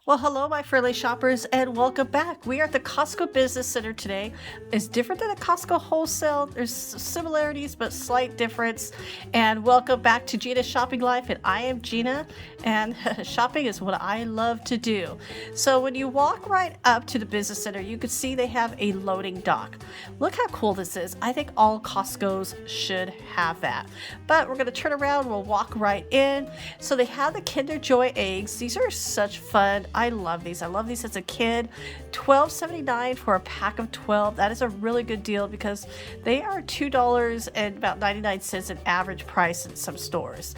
Well, hello, my friendly shoppers, and welcome back. We are at the Costco Business Center today. It's different than the Costco Wholesale. There's similarities, but slight difference. And welcome back to Gina's Shopping Life. And I am Gina, and shopping is what I love to do. So when you walk right up to the Business Center, you can see they have a loading dock. Look how cool this is. I think all Costco's should have that. But we're going to turn around. We'll walk right in. So they have the Kinder Joy eggs. These are such fun. I love these. I love these as a kid. $12.79 for a pack of 12. That is a really good deal because they are $2 and about 99 cents an average price in some stores.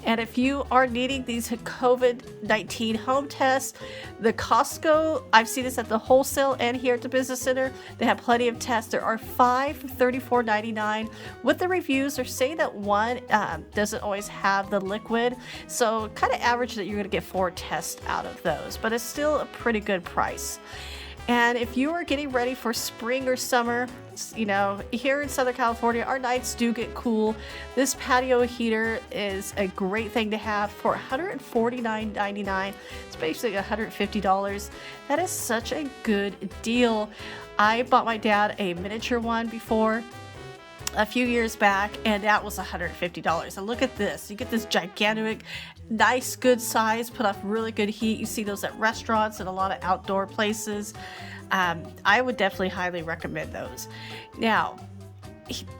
And if you are needing these COVID-19 home tests, the Costco, I've seen this at the wholesale and here at the Business Center, they have plenty of tests. There are 5 for $34.99. With the reviews, they're saying that one doesn't always have the liquid. So kind of average that you're going to get 4 tests out of those, but it's still a pretty good price. And if you are getting ready for spring or summer, here in Southern California, our nights do get cool. This patio heater is a great thing to have for $149.99. It's basically $150. That is such a good deal. I bought my dad a miniature one before a few years back, and that was $150. And look at this. You get this gigantic, nice, good size, put off really good heat. You see those at restaurants and a lot of outdoor places. I would definitely highly recommend those. Now,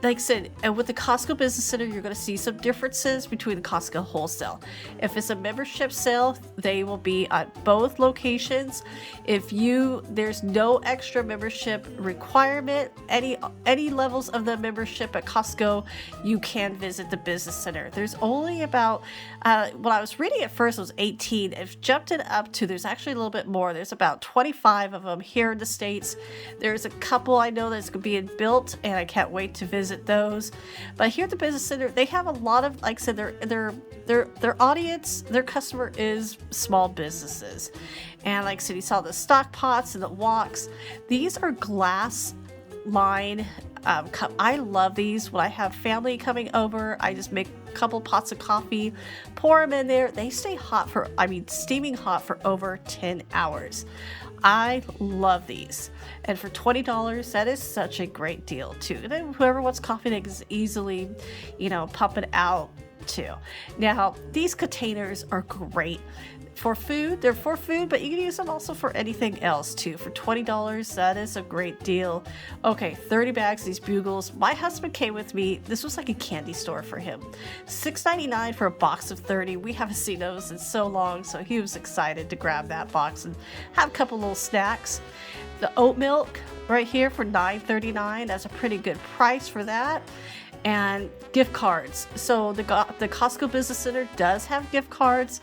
like I said, with the Costco Business Center, you're going to see some differences between the Costco Wholesale. If it's a membership sale, they will be at both locations. There's no extra membership requirement. Any levels of the membership at Costco, you can visit the Business Center. There's only about, when I was reading at first, it was 18. I've jumped it up to, there's actually a little bit more. There's about 25 of them here in the States. There's a couple I know that's being built, and I can't wait to visit those. But here at the Business Center, they have a lot of, like I said, their audience, their customer is small businesses. And like I said, you saw the stock pots and the woks. These are glass line. I love these. When I have family coming over, I just make a couple pots of coffee, pour them in there. They stay steaming hot for over 10 hours. I love these. And for $20, that is such a great deal too. And then whoever wants coffee, they can easily, pump it out too. Now, these containers are great. For food, they're for food, but you can use them also for anything else too. For $20, that is a great deal. Okay, 30 bags of these bugles. My husband came with me. This was like a candy store for him. $6.99 for a box of 30. We haven't seen those in so long, so he was excited to grab that box and have a couple little snacks. The oat milk right here for $9.39. That's a pretty good price for that. And gift cards. So the Costco Business Center does have gift cards.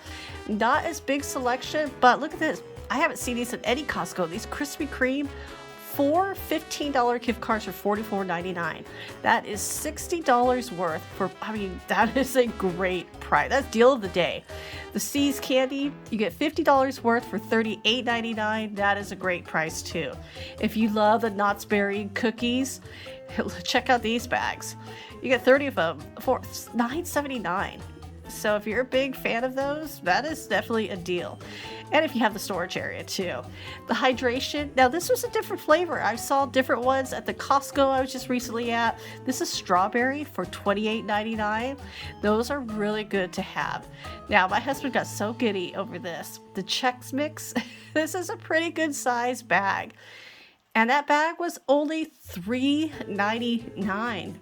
Not as big selection, but look at this. I haven't seen these at any Costco. These Krispy Kreme, 4 $15 gift cards for $44.99. That is $60 worth that is a great price. That's deal of the day. The C's candy, you get $50 worth for $38.99. That is a great price too. If you love the Knott's Berry cookies, check out these bags. You get 30 of them for $9.79. So if you're a big fan of those, that is definitely a deal. And if you have the storage area too. The hydration, now this was a different flavor. I saw different ones at the Costco I was just recently at. This is strawberry for $28.99. Those are really good to have. Now my husband got so giddy over this. The Chex mix, this is a pretty good size bag. And that bag was only $3.99.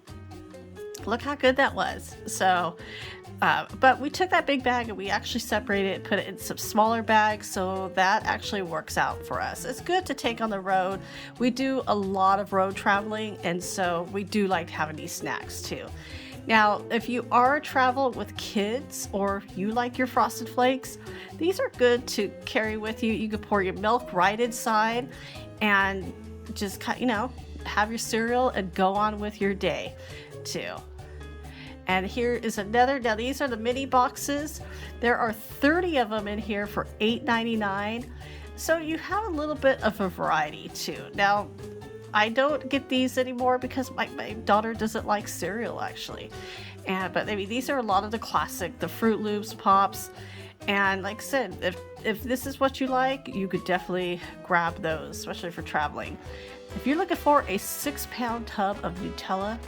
Look how good that was. So, but we took that big bag and we actually separated it, put it in some smaller bags, so that actually works out for us. It's good to take on the road. We do a lot of road traveling, and so we do like having these snacks too. Now, if you are traveling with kids or you like your Frosted Flakes, these are good to carry with you. You can pour your milk right inside and just, have your cereal and go on with your day too. And here is another. Now these are the mini boxes. There are 30 of them in here for $8.99. So you have a little bit of a variety too. Now, I don't get these anymore because my daughter doesn't like cereal actually. But these are a lot of the classic, the Fruit Loops, Pops. And like I said, if this is what you like, you could definitely grab those, especially for traveling. If you're looking for a 6-pound tub of Nutella,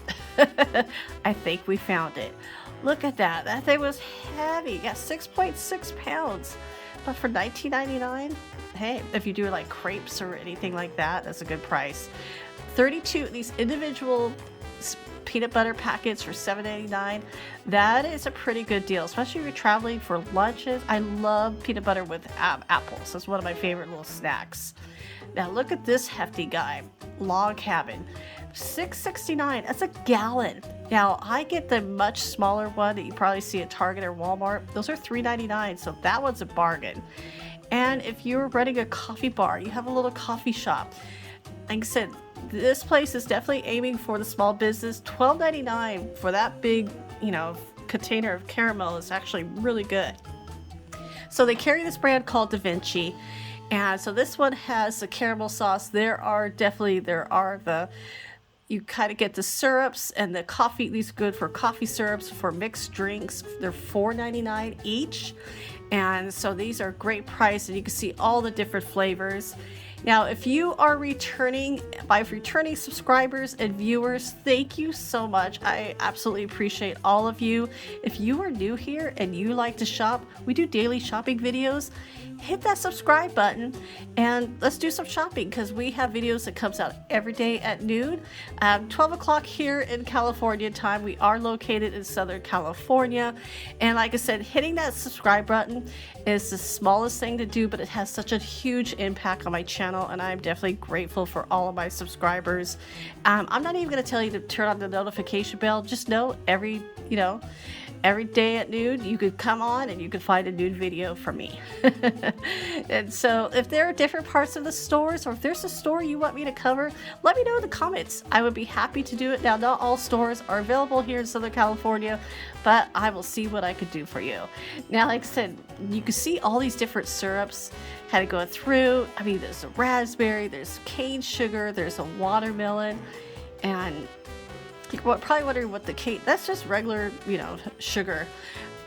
I think we found it. Look at that. That thing was heavy. Yeah, 6.6 pounds. But for $19.99, hey, if you do like crepes or anything like that, that's a good price. 32 these individual peanut butter packets for $7.89. That is a pretty good deal, especially if you're traveling for lunches. I love peanut butter with apples. That's one of my favorite little snacks. Now look at this hefty guy, Log Cabin, $6.69. That's a gallon. Now I get the much smaller one that you probably see at Target or Walmart. Those are $3.99, so that one's a bargain. And if you're running a coffee bar, you have a little coffee shop, like I said, this place is definitely aiming for the small business. $12.99 for that big, container of caramel is actually really good. So they carry this brand called Da Vinci. And so this one has the caramel sauce. You kind of get the syrups and the coffee. These are good for coffee syrups, for mixed drinks. They're $4.99 each. And so these are great price, and you can see all the different flavors. Now, if you are returning subscribers and viewers, thank you so much. I absolutely appreciate all of you. If you are new here and you like to shop, we do daily shopping videos. Hit that subscribe button and let's do some shopping, because we have videos that comes out every day at noon, 12 o'clock here in California time. We are located in Southern California. And like I said, hitting that subscribe button is the smallest thing to do, but it has such a huge impact on my channel, and I'm definitely grateful for all of my subscribers. I'm not even going to tell you to turn on the notification bell. Just know every day at noon you could come on and you could find a new video from me. And so if there are different parts of the stores, or if there's a store you want me to cover, let me know in the comments. I would be happy to do it. Now, not all stores are available here in Southern California, but I will see what I could do for you. Now, like I said, you can see all these different syrups, how to go through. I mean, there's a raspberry, there's cane sugar, there's a watermelon, and you're probably wondering what the cane, that's just regular, sugar,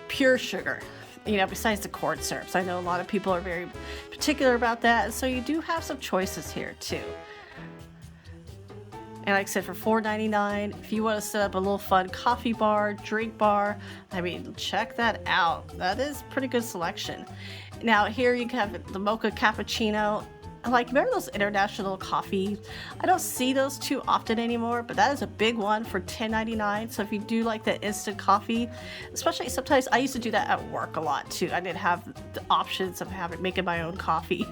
pure sugar, besides the corn syrups. I know a lot of people are very particular about that, and so you do have some choices here too. And like I said, for $4.99, if you want to set up a little fun coffee bar, drink bar, I mean, check that out. That is pretty good selection. Now here you have the mocha cappuccino. Remember those international coffee? I don't see those too often anymore, but that is a big one for $10.99. So if you do like that instant coffee, especially sometimes I used to do that at work a lot too. I didn't have the options of making my own coffee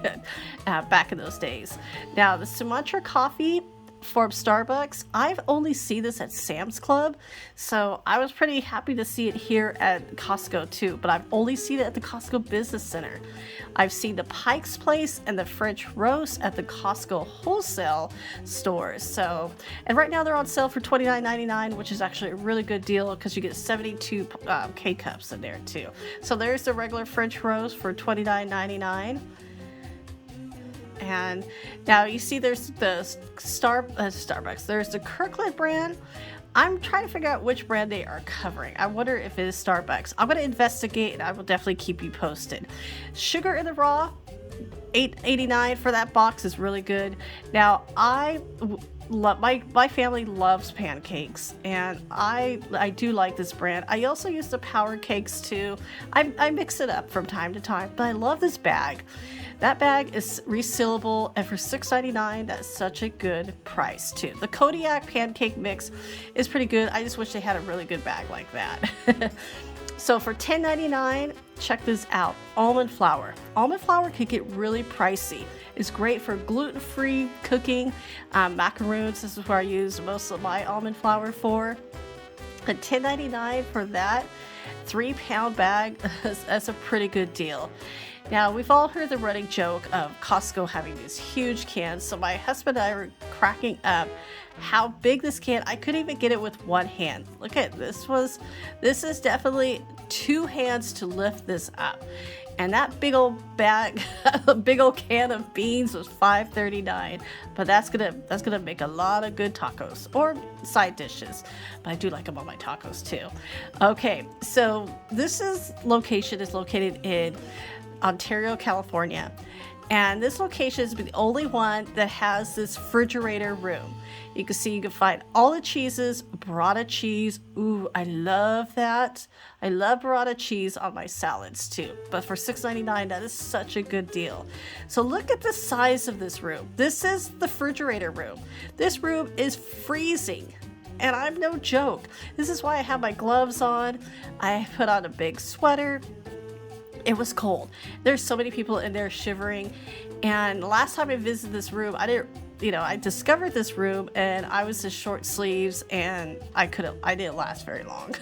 back in those days. Now the Sumatra coffee from Starbucks, I've only seen this at Sam's Club, so I was pretty happy to see it here at Costco too, but I've only seen it at the Costco Business Center. I've seen the Pike's Place and the French Roast at the Costco wholesale stores. So, and right now they're on sale for $29.99, which is actually a really good deal because you get 72 K-cups in there too. So there's the regular French Roast for $29.99. And now you see there's the Starbucks. There's the Kirkland brand. I'm trying to figure out which brand they are covering. I wonder if it is Starbucks. I'm going to investigate, and I will definitely keep you posted. Sugar in the Raw, $8.89 for that box is really good. Now, my family loves pancakes, and I do like this brand. I also use the Power Cakes too. I mix it up from time to time, but I love this bag. That bag is resealable, and for $6.99, that's such a good price too. The Kodiak pancake mix is pretty good. I just wish they had a really good bag like that. So for $10.99, check this out. Almond flour. Almond flour could get really pricey. It's great for gluten-free cooking, macaroons. This is where I use most of my almond flour for. At $10.99 for that 3-pound bag, that's a pretty good deal. Now, we've all heard the running joke of Costco having these huge cans, so my husband and I were cracking up how big this can. I couldn't even get it with one hand. Look at this. This is definitely 2 hands to lift this up. And that big old bag, a big old can of beans was $5.39. But that's gonna make a lot of good tacos or side dishes. But I do like them on my tacos too. Okay, so this location is located in Ontario, California. And this location is the only one that has this refrigerator room. You can see you can find all the cheeses, burrata cheese. Ooh, I love that. I love burrata cheese on my salads too. But for $6.99, that is such a good deal. So look at the size of this room. This is the refrigerator room. This room is freezing. And I'm no joke. This is why I have my gloves on. I put on a big sweater. It was cold. There's so many people in there shivering. And last time I visited this room, I discovered this room and I was in short sleeves and I didn't last very long.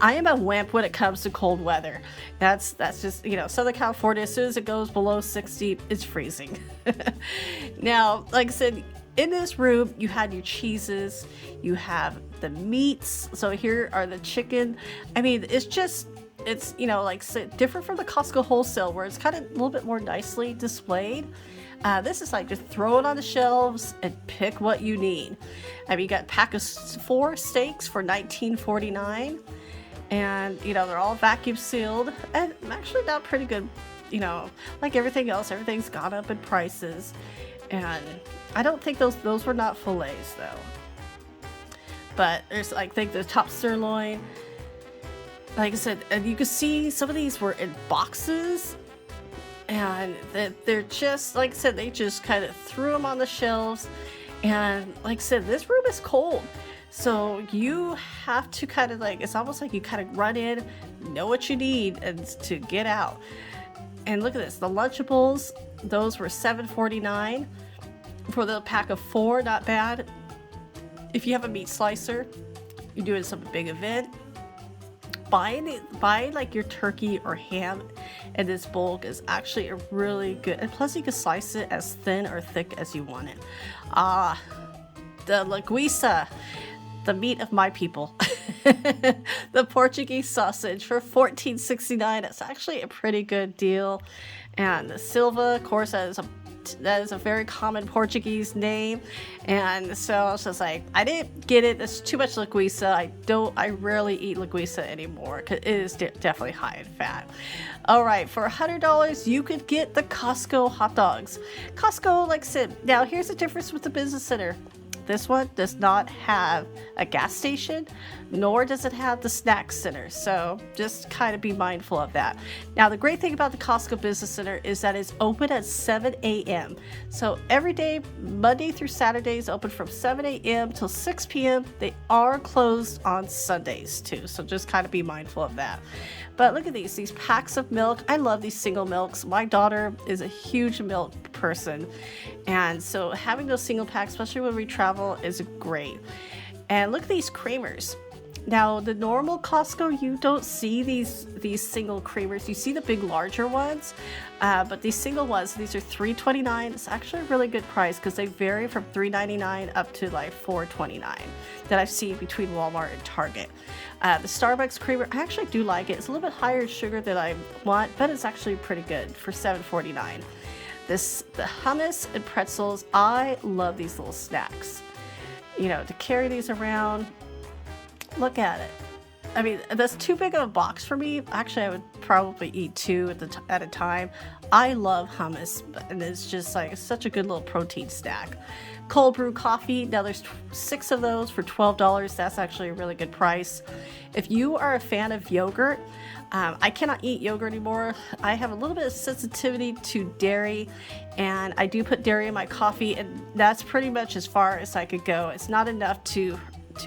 I am a wimp when it comes to cold weather. That's just, Southern California, as soon as it goes below 60, it's freezing. Now, like I said, in this room, you had your cheeses, you have the meats. So here are the chicken. I mean, it's different from the Costco wholesale where it's kind of a little bit more nicely displayed. This is like just throw it on the shelves and pick what you need. I mean, you got a pack of 4 steaks for $19.49, and they're all vacuum sealed and actually not pretty good. Like everything else, everything's gone up in prices, and I don't think those were not fillets though. But there's think the top sirloin. Like I said, and you can see some of these were in boxes, and they're just, like I said, they just kind of threw them on the shelves. And like I said, this room is cold. So you have to kind of it's almost like you kind of run in, know what you need, and to get out. And look at this, the Lunchables, those were $7.49 for the pack of 4, not bad. If you have a meat slicer, you're doing some big event, buying like your turkey or ham in this bulk is actually a really good, and plus you can slice it as thin or thick as you want it. The linguiça, the meat of my people. The Portuguese sausage for $14.69. That's actually a pretty good deal. And the Silva, of course, that is a very common Portuguese name. And so I was just like, I didn't get it. It's too much linguiça. I rarely eat linguiça anymore because it is definitely high in fat. All right, for $100, you could get the Costco hot dogs. Costco, like I said, now here's the difference with the business center. This one does not have a gas station, nor does it have the snack center. So just kind of be mindful of that. Now, the great thing about the Costco Business Center is that it's open at 7 a.m. So every day, Monday through Saturday, is open from 7 a.m. till 6 p.m. They are closed on Sundays too. So just kind of be mindful of that. But look at these packs of milk. I love these single milks. My daughter is a huge milk person. And so having those single packs, especially when we travel, is great. And look at these creamers. Now, the normal Costco, you don't see these single creamers. You see the big, larger ones, but these single ones, these are $3.29. It's actually a really good price because they vary from $3.99 up to like $4.29 that I've seen between Walmart and Target. The Starbucks creamer, I actually do like it. It's a little bit higher in sugar than I want, but it's actually pretty good for $7.49. The Hummus and Pretzels, I love these little snacks. To carry these around. Look at it. I mean, that's too big of a box for me. Actually, I would probably eat 2 at a time. I love hummus, and it's just such a good little protein snack. Cold brew coffee. Now there's 6 of those for $12. That's actually a really good price. If you are a fan of yogurt, I cannot eat yogurt anymore. I have a little bit of sensitivity to dairy, and I do put dairy in my coffee, and that's pretty much as far as I could go. It's not enough to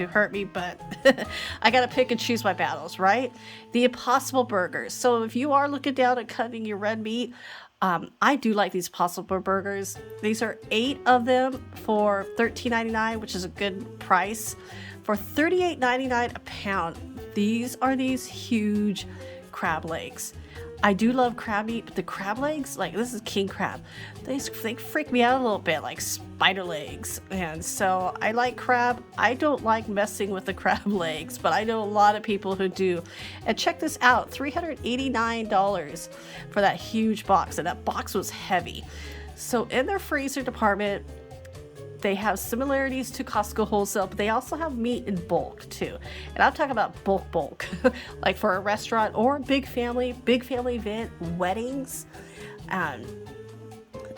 hurt me, but I gotta pick and choose my battles, right? The Impossible Burgers. So if you are looking down at cutting your red meat, I do like these Impossible Burgers. These are 8 of them for $13.99, which is a good price. For $38.99 a pound, these are these huge crab legs. I do love crab meat, but the crab legs, this is king crab. They freak me out a little bit, like spider legs. And so I like crab. I don't like messing with the crab legs, but I know a lot of people who do. And check this out, $389 for that huge box. And that box was heavy. So in their freezer department, they have similarities to Costco wholesale, but they also have meat in bulk too. And I'm talking about bulk, like for a restaurant or big family event, weddings.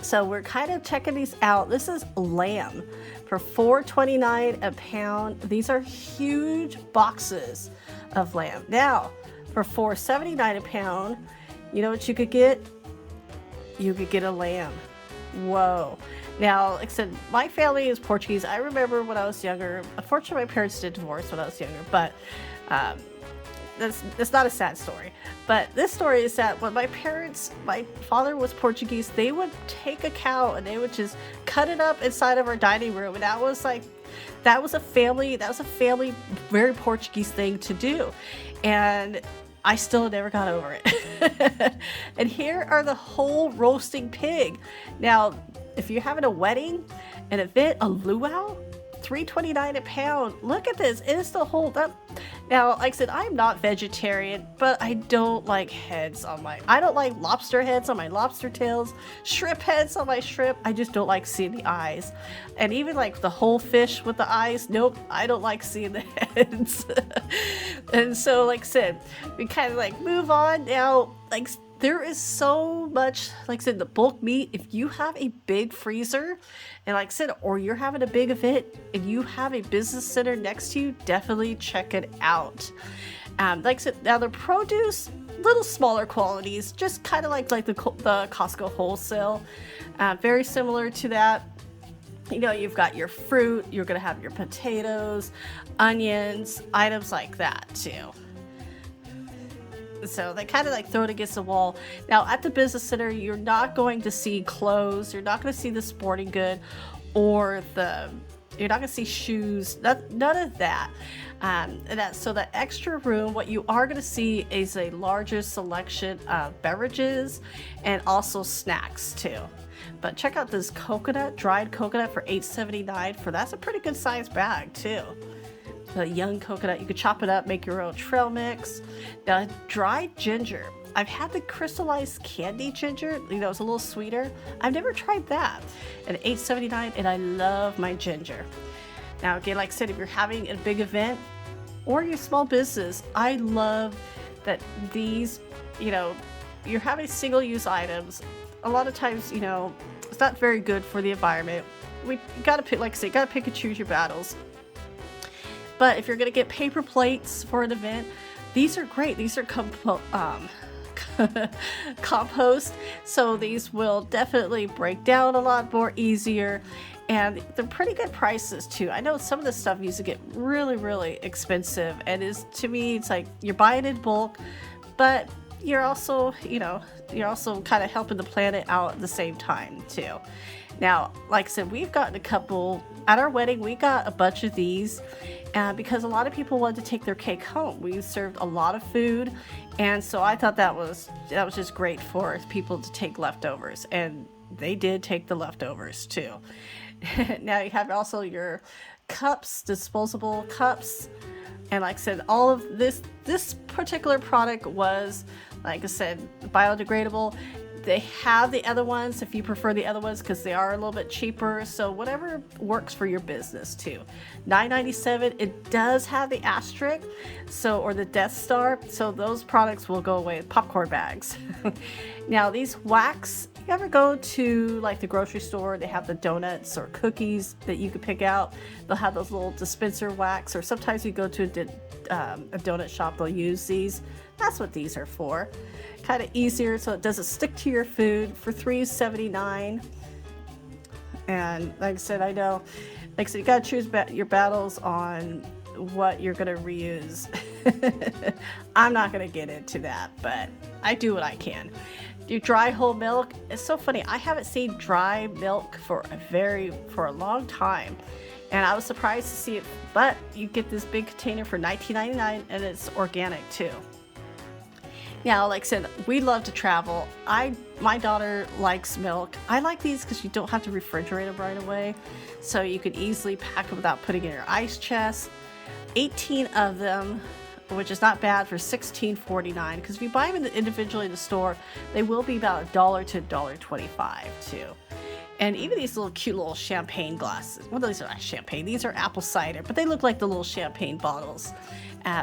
So we're kind of checking these out. This is lamb for $4.29 a pound. These are huge boxes of lamb. Now, for $4.79 a pound, you know what you could get? You could get a lamb. Whoa. Now, like I said, my family is Portuguese. I remember when I was younger, unfortunately my parents did divorce when I was younger, but that's not a sad story. But this story is that when my father was Portuguese, they would take a cow and they would just cut it up inside of our dining room. And that was a family, very Portuguese thing to do. And I still never got over it. And here are the whole roasting pig. Now, if you're having a wedding, an event, a luau, $3.29 a pound. Look at this. It is the whole that. Now, like I said, I'm not vegetarian, but I don't like I don't like lobster heads on my lobster tails, shrimp heads on my shrimp. I just don't like seeing the eyes. And even like the whole fish with the eyes, nope, I don't like seeing the heads. And so, like I said, we kind of like move on now. Like, there is so much, like I said, the bulk meat. If you have a big freezer, and like I said, or you're having a big event and you have a business center next to you, definitely check it out. Like I said, now the produce, little smaller quantities, just kind of like the Costco wholesale, very similar to that. You know, you've got your fruit, you're gonna have your potatoes, onions, items like that too. So they kind of like throw it against the wall. Now at the business center, you're not going to see clothes. You're not going to see the sporting good, or you're not going to see shoes. None of that. So the extra room, what you are going to see is a larger selection of beverages and also snacks too. But check out this dried coconut for $8.79. That's a pretty good size bag too. The young coconut, you could chop it up, make your own trail mix. Now, dried ginger. I've had the crystallized candy ginger, it's a little sweeter. I've never tried that. At $8.79, and I love my ginger. Now, again, like I said, if you're having a big event or your small business, I love that these, you're having single-use items. A lot of times, it's not very good for the environment. We gotta pick, like I say, gotta pick and choose your battles. But if you're going to get paper plates for an event, these are great. These are compost, so these will definitely break down a lot more easier, and they're pretty good prices too. I know some of this stuff used to get really, really expensive, and to me, it's like you're buying in bulk, but you're also kind of helping the planet out at the same time too. Now, like I said, we've gotten a couple at our wedding. We got a bunch of these because a lot of people wanted to take their cake home. We served a lot of food, and so I thought that was just great for people to take leftovers, and they did take the leftovers too. Now you have also your cups, disposable cups, and like I said, all of this particular product was, like I said, biodegradable. They have the other ones if you prefer the other ones, because they are a little bit cheaper. So whatever works for your business too. $9.97. It does have the asterisk, or the Death Star. So those products will go away. Popcorn bags. Now these wax. You ever go to like the grocery store? They have the donuts or cookies that you can pick out. They'll have those little dispenser wax. Or sometimes you go to a donut shop. They'll use these. That's what these are for. Kind of easier, so it doesn't stick to your food, for $3.79. And like I said, I know, like I said, you gotta choose your battles on what you're gonna reuse. I'm not gonna get into that, but I do what I can. Do dry whole milk. It's so funny. I haven't seen dry milk for a long time, and I was surprised to see it. But you get this big container for $19.99, and it's organic too. Now, like I said, we love to travel. My daughter likes milk. I like these because you don't have to refrigerate them right away. So you can easily pack them without putting in your ice chest. 18 of them, which is not bad, for $16.49. Because if you buy them individually in the store, they will be about $1 to $1.25 too. And even these little cute little champagne glasses. Well, these are not champagne. These are apple cider, but they look like the little champagne bottles.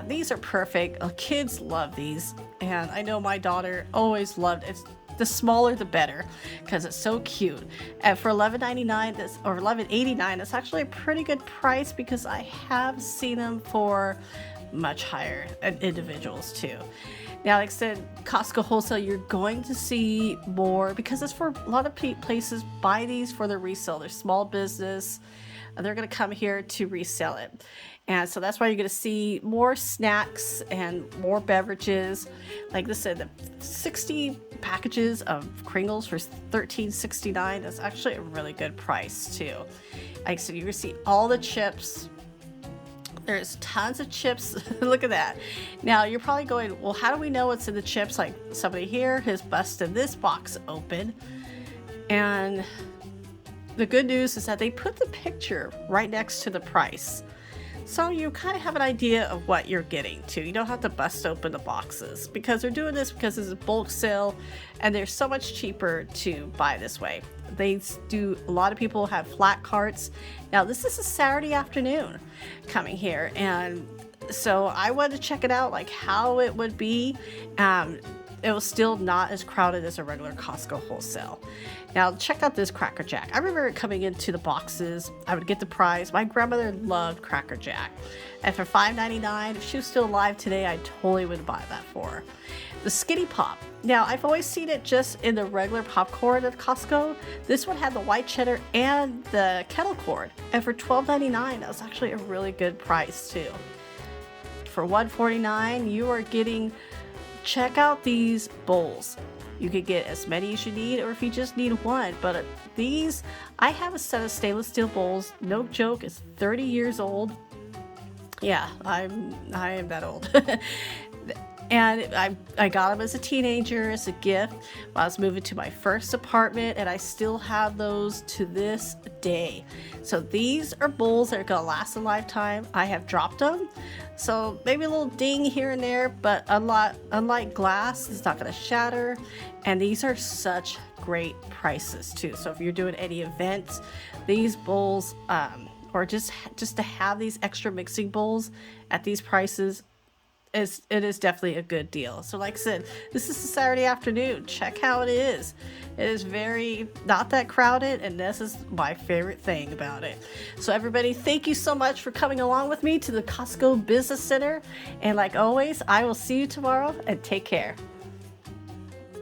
These are perfect. Kids love these. And I know my daughter always loved it. The smaller the better, because it's so cute. And for $11.99 or $11.89, that's actually a pretty good price, because I have seen them for much higher individuals too. Now, like I said, Costco wholesale, you're going to see more, because it's for a lot of places buy these for their resale. They're small business, and they're going to come here to resell it. And so that's why you're going to see more snacks and more beverages. Like I said, the 60 packages of Kringles for $13.69 is actually a really good price too. Like, so you're going to see all the chips. There's tons of chips. Look at that. Now you're probably going, well, how do we know what's in the chips? Like, somebody here has busted this box open. And the good news is that they put the picture right next to the price. So you kind of have an idea of what you're getting to. You don't have to bust open the boxes, because they're doing this because it's a bulk sale and they're so much cheaper to buy this way. A lot of people have flat carts. Now this is a Saturday afternoon coming here, and so I wanted to check it out, like how it would be. It was still not as crowded as a regular Costco wholesale. Now check out this Cracker Jack. I remember it coming into the boxes. I would get the prize. My grandmother loved Cracker Jack. And for $5.99, if she was still alive today, I totally would buy that for her. The Skinny Pop. Now, I've always seen it just in the regular popcorn at Costco. This one had the white cheddar and the kettle corn. And for $12.99, that was actually a really good price too. For $1.49, you are getting, check out these bowls. You could get as many as you need, or if you just need one. But these, I have a set of stainless steel bowls. No joke, it's 30 years old. Yeah, I am that old. And I got them as a teenager, as a gift, while I was moving to my first apartment, and I still have those to this day. So these are bowls that are gonna last a lifetime. I have dropped them, so maybe a little ding here and there, but unlike glass, it's not gonna shatter. And these are such great prices too. So if you're doing any events, these bowls, or just to have these extra mixing bowls at these prices, it is definitely a good deal. So like I said, this is a Saturday afternoon. Check how it is. It is very not that crowded, and this is my favorite thing about it. So everybody, thank you so much for coming along with me to the Costco Business Center. And like always, I will see you tomorrow, and take care.